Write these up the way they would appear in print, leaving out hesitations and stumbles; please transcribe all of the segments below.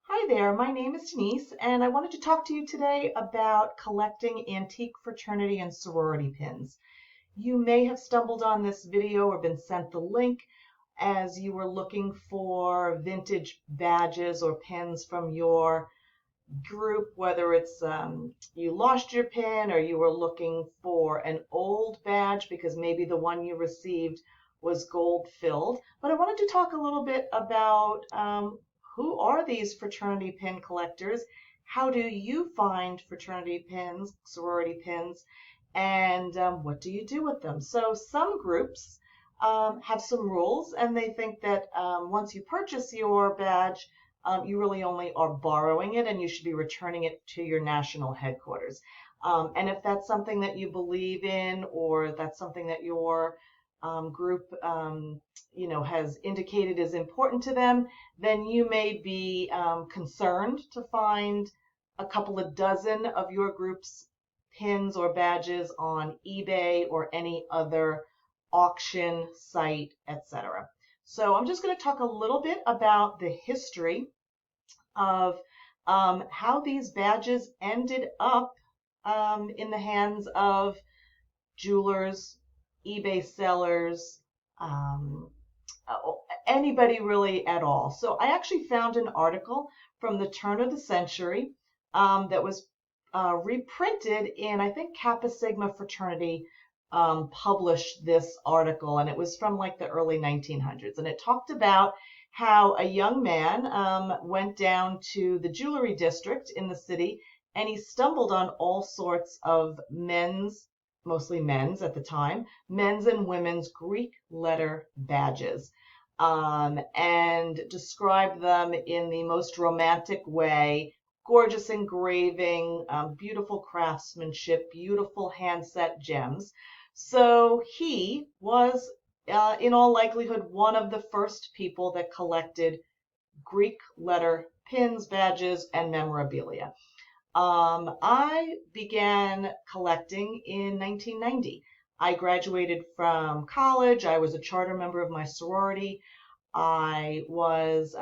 Hi there, my name is Denise, and I wanted to talk to you today about collecting antique fraternity and sorority pins. You may have stumbled on this video or been sent the link as you were looking for vintage badges or pins from your group, whether it's you lost your pin or you were looking for an old badge because maybe the one you received was gold filled. But I wanted to talk a little bit about who are these fraternity pin collectors? How do you find fraternity pins, sorority pins, and what do you do with them? So some groups have some rules, and they think that once you purchase your badge, you really only are borrowing it and you should be returning it to your national headquarters. And if that's something that you believe in or that's something that your group has indicated is important to them, then you may be concerned to find a couple of dozen of your group's pins or badges on eBay or any other auction site, etc. So I'm just going to talk a little bit about the history of how these badges ended up in the hands of jewelers, eBay sellers, um, anybody really at all. So I actually found an article from the turn of the century that was reprinted in, I think, Kappa Sigma Fraternity published this article, and it was from like the early 1900s. And it talked about how a young man went down to the jewelry district in the city and he stumbled on all sorts of men's, mostly men's at the time, men's and women's Greek letter badges, and described them in the most romantic way. Gorgeous engraving, beautiful craftsmanship, beautiful hand-set gems. So he was, in all likelihood, one of the first people that collected Greek letter pins, badges, and memorabilia. I began collecting in 1990. I graduated from college. I was a charter member of my sorority. I was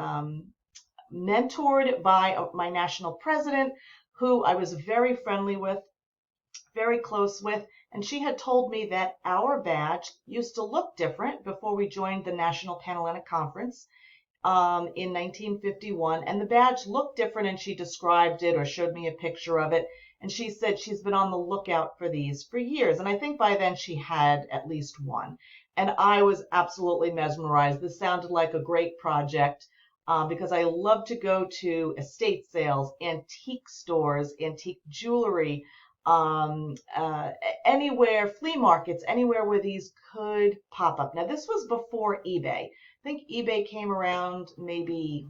mentored by my national president, who I was very friendly with, very close with, and she had told me that our badge used to look different before we joined the National Panhellenic Conference in 1951, and the badge looked different, and she described it or showed me a picture of it, and she said she's been on the lookout for these for years, and I think by then she had at least one, and I was absolutely mesmerized. This sounded like a great project. Because I love to go to estate sales, antique stores, antique jewelry, anywhere, flea markets, anywhere where these could pop up. Now, this was before eBay. I think eBay came around maybe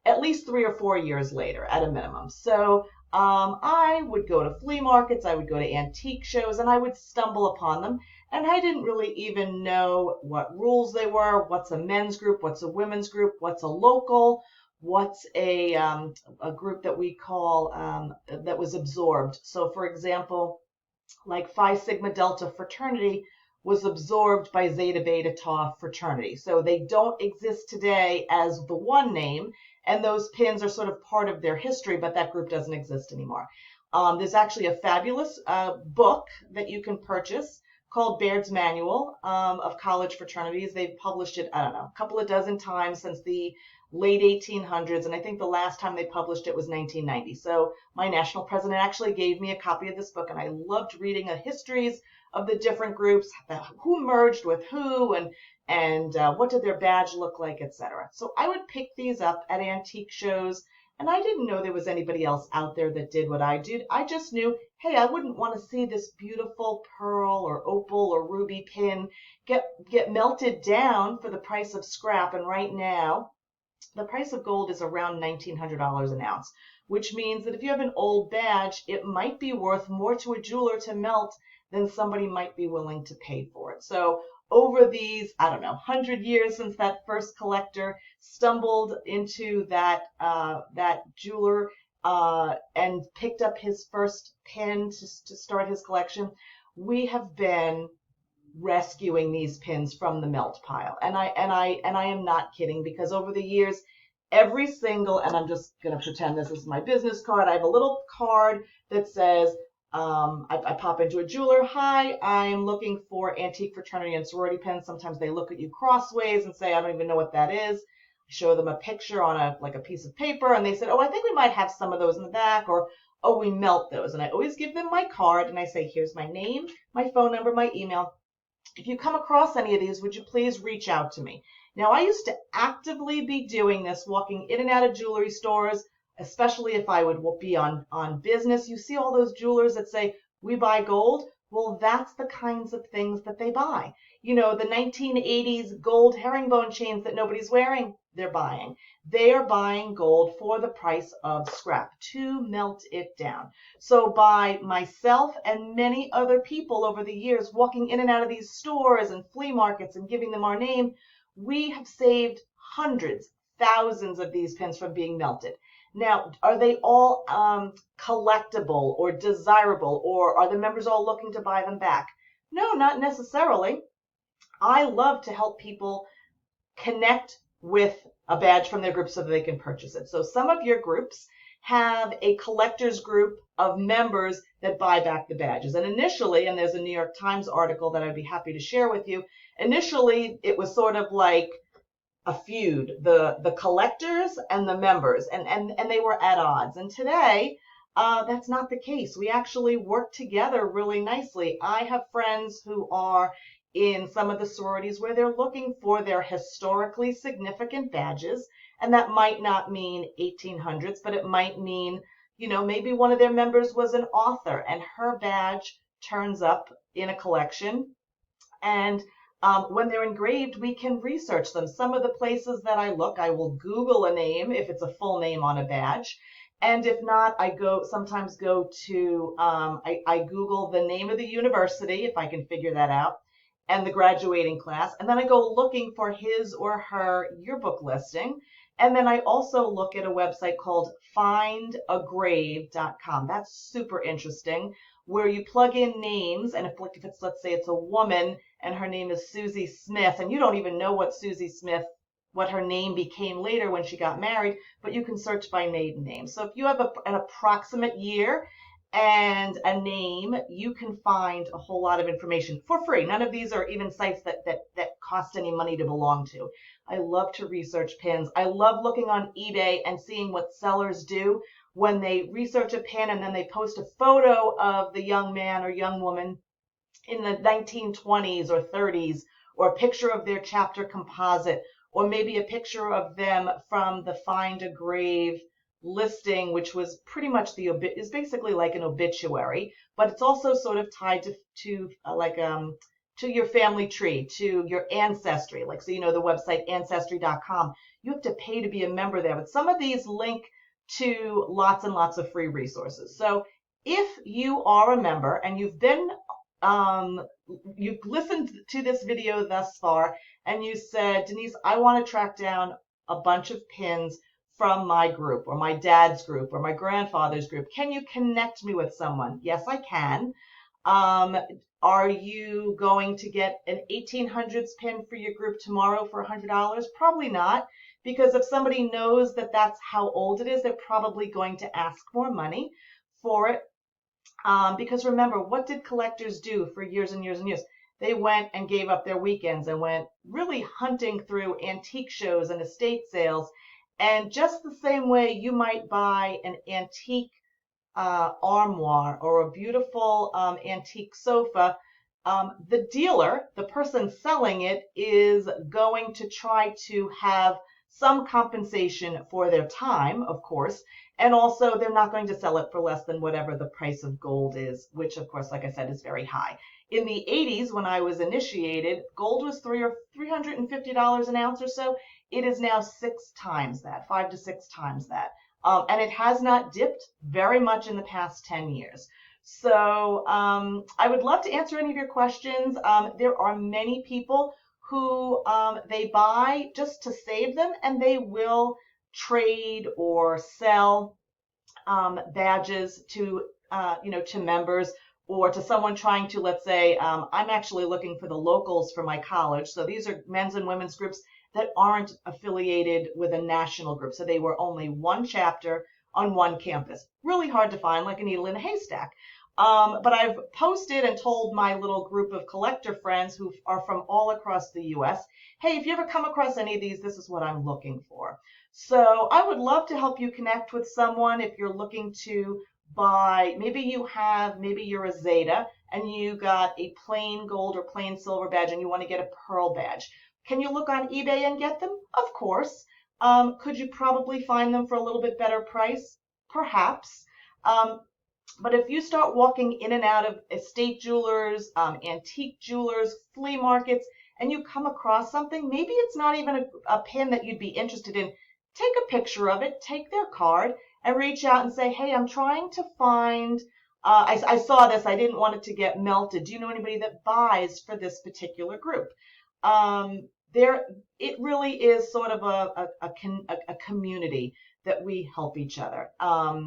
at least 3 or 4 years later at a minimum. So I would go to flea markets, I would go to antique shows, and I would stumble upon them. And I didn't really even know what rules they were, what's a men's group, what's a women's group, what's a local, what's a group that we call that was absorbed. So for example, like Phi Sigma Delta fraternity was absorbed by Zeta Beta Tau fraternity. So they don't exist today as the one name, and those pins are sort of part of their history, but that group doesn't exist anymore. There's actually a fabulous book that you can purchase called Baird's Manual of College Fraternities. They've published it, I don't know, a couple of dozen times since the late 1800s, and I think the last time they published it was 1990. So my national president actually gave me a copy of this book, and I loved reading the histories of the different groups, who merged with who, and what did their badge look like, etc. So I would pick these up at antique shows, and I didn't know there was anybody else out there that did what I did. I just knew, hey, I wouldn't want to see this beautiful pearl or opal or ruby pin get melted down for the price of scrap. And right now, the price of gold is around $1,900 an ounce, which means that if you have an old badge, it might be worth more to a jeweler to melt than somebody might be willing to pay for it. So over these, I don't know, 100 years since that first collector stumbled into that jeweler and picked up his first pin to start his collection, we have been rescuing these pins from the melt pile. And I am not kidding, because over the years, every single, and I'm just going to pretend this is my business card. I have a little card that says, I pop into a jeweler. Hi, I'm looking for antique fraternity and sorority pins. Sometimes they look at you crossways and say, I don't even know what that is. I show them a picture on a piece of paper, and they said, oh, I think we might have some of those in the back, or oh, we melt those. And I always give them my card, and I say, here's my name, my phone number, my email. If you come across any of these, would you please reach out to me? Now, I used to actively be doing this, walking in and out of jewelry stores, especially if I would be on business. You see all those jewelers that say, we buy gold. Well, that's the kinds of things that they buy. You know, the 1980s gold herringbone chains that nobody's wearing, they're buying. They are buying gold for the price of scrap to melt it down. So by myself and many other people over the years walking in and out of these stores and flea markets and giving them our name, we have saved hundreds, thousands of these pins from being melted. Now, are they all collectible or desirable, or are the members all looking to buy them back? No, not necessarily. I love to help people connect with a badge from their group so that they can purchase it. So some of your groups have a collectors group of members that buy back the badges. And initially, and there's a New York Times article that I'd be happy to share with you, initially it was sort of like a feud, the collectors and the members, and they were at odds. And today, that's not the case. We actually work together really nicely. I have friends who are in some of the sororities where they're looking for their historically significant badges, and that might not mean 1800s, but it might mean, you know, maybe one of their members was an author and her badge turns up in a collection. And when they're engraved, we can research them. Some of the places that I look, I will Google a name if it's a full name on a badge. And if not, I sometimes go to, I Google the name of the university, if I can figure that out, and the graduating class. And then I go looking for his or her yearbook listing. And then I also look at a website called findagrave.com. That's super interesting, where you plug in names, and if it's, let's say it's a woman and her name is Susie Smith, and you don't even know what her name became later when she got married, but you can search by maiden name. So if you have an approximate year and a name, you can find a whole lot of information for free. None of these are even sites that cost any money to belong to. I love to research pins. I love looking on eBay and seeing what sellers do when they research a pin and then they post a photo of the young man or young woman in the 1920s or 30s, or a picture of their chapter composite, or maybe a picture of them from the Find a Grave listing, which was pretty much is basically like an obituary, but it's also sort of tied to your family tree, to your ancestry. Like, so you know the website ancestry.com. You have to pay to be a member there, but some of these link to lots and lots of free resources. So if you are a member and you've listened to this video thus far and you said, Denise, I want to track down a bunch of pins from my group or my dad's group or my grandfather's group, can you connect me with someone? Yes, I can. Are you going to get an 1800s pin for your group tomorrow for $100? Probably not, because if somebody knows that that's how old it is, they're probably going to ask more money for it. Because remember, what did collectors do for years and years and years? They went and gave up their weekends and went really hunting through antique shows and estate sales. And just the same way you might buy an antique armoire or a beautiful antique sofa, the dealer, the person selling it, is going to try to have some compensation for their time, of course, and also they're not going to sell it for less than whatever the price of gold is, which of course, like I said, is very high. In the 80s, when I was initiated, gold was $350 an ounce or so. It is now 6 times that, 5 to 6 times that. And it has not dipped very much in the past 10 years. So I would love to answer any of your questions. There are many people who they buy just to save them, and they will trade or sell badges to to members, or to someone trying to, let's say, I'm actually looking for the locals for my college. So these are men's and women's groups, that aren't affiliated with a national group. So they were only one chapter on one campus. Really hard to find, like a needle in a haystack. But I've posted and told my little group of collector friends who are from all across the US, hey, if you ever come across any of these, this is what I'm looking for. So I would love to help you connect with someone if you're looking to buy, maybe you're a Zeta and you got a plain gold or plain silver badge and you want to get a pearl badge. Can you look on eBay and get them? Of course. Could you probably find them for a little bit better price? Perhaps. But if you start walking in and out of estate jewelers, antique jewelers, flea markets, and you come across something, maybe it's not even a pin that you'd be interested in, take a picture of it, take their card, and reach out and say, hey, I'm trying to find, I saw this, I didn't want it to get melted. Do you know anybody that buys for this particular group? There, it really is sort of a community that we help each other.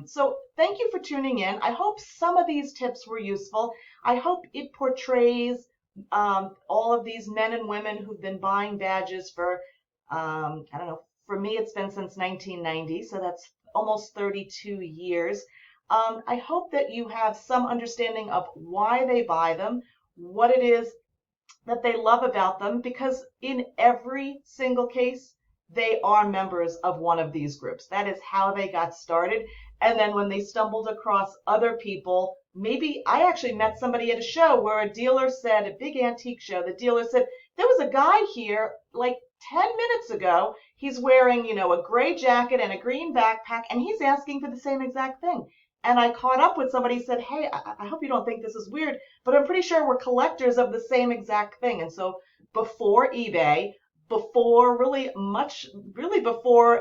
So thank you for tuning in. I hope some of these tips were useful. I hope it portrays all of these men and women who've been buying badges for, I don't know, for me it's been since 1990, so that's almost 32 years. I hope that you have some understanding of why they buy them, what it is that they love about them, because in every single case, they are members of one of these groups. That is how they got started. And then when they stumbled across other people, maybe I actually met somebody at a show where a dealer said, a big antique show, the dealer said, there was a guy here like 10 minutes ago. He's wearing, a gray jacket and a green backpack, and he's asking for the same exact thing. And I caught up with somebody, said, hey, I hope you don't think this is weird, but I'm pretty sure we're collectors of the same exact thing. And so before eBay, before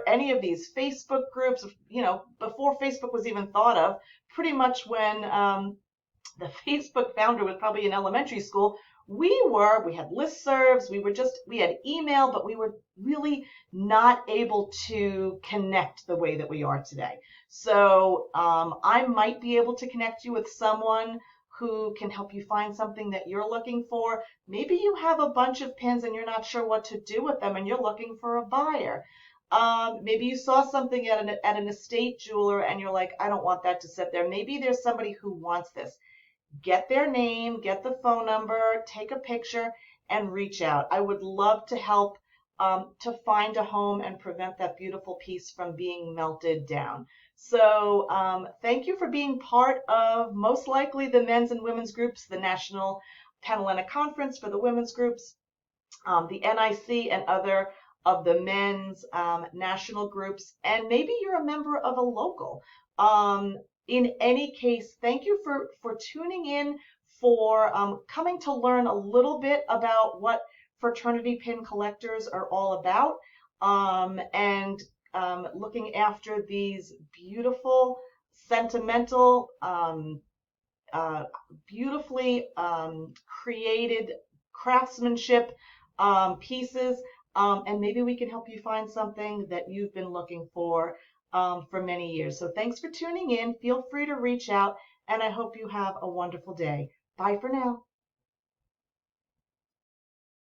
any of these Facebook groups, before Facebook was even thought of, pretty much when the Facebook founder was probably in elementary school, we had listservs, we had email, but we were really not able to connect the way that we are today. So I might be able to connect you with someone who can help you find something that you're looking for. Maybe you have a bunch of pins and you're not sure what to do with them and you're looking for a buyer. Maybe you saw something at an estate jeweler and you're like, I don't want that to sit there. Maybe there's somebody who wants this. Get their name, get the phone number, take a picture, and reach out. I would love to help to find a home and prevent that beautiful piece from being melted down. So thank you for being part of most likely the men's and women's groups, the National Panhellenic Conference for the women's groups, the NIC and other of the men's national groups, and maybe you're a member of a local. In any case, thank you for tuning in, for coming to learn a little bit about what fraternity pin collectors are all about, and looking after these beautiful, sentimental, beautifully created craftsmanship pieces, and maybe we can help you find something that you've been looking for many years. So thanks for tuning in. Feel free to reach out, and I hope you have a wonderful day. Bye for now.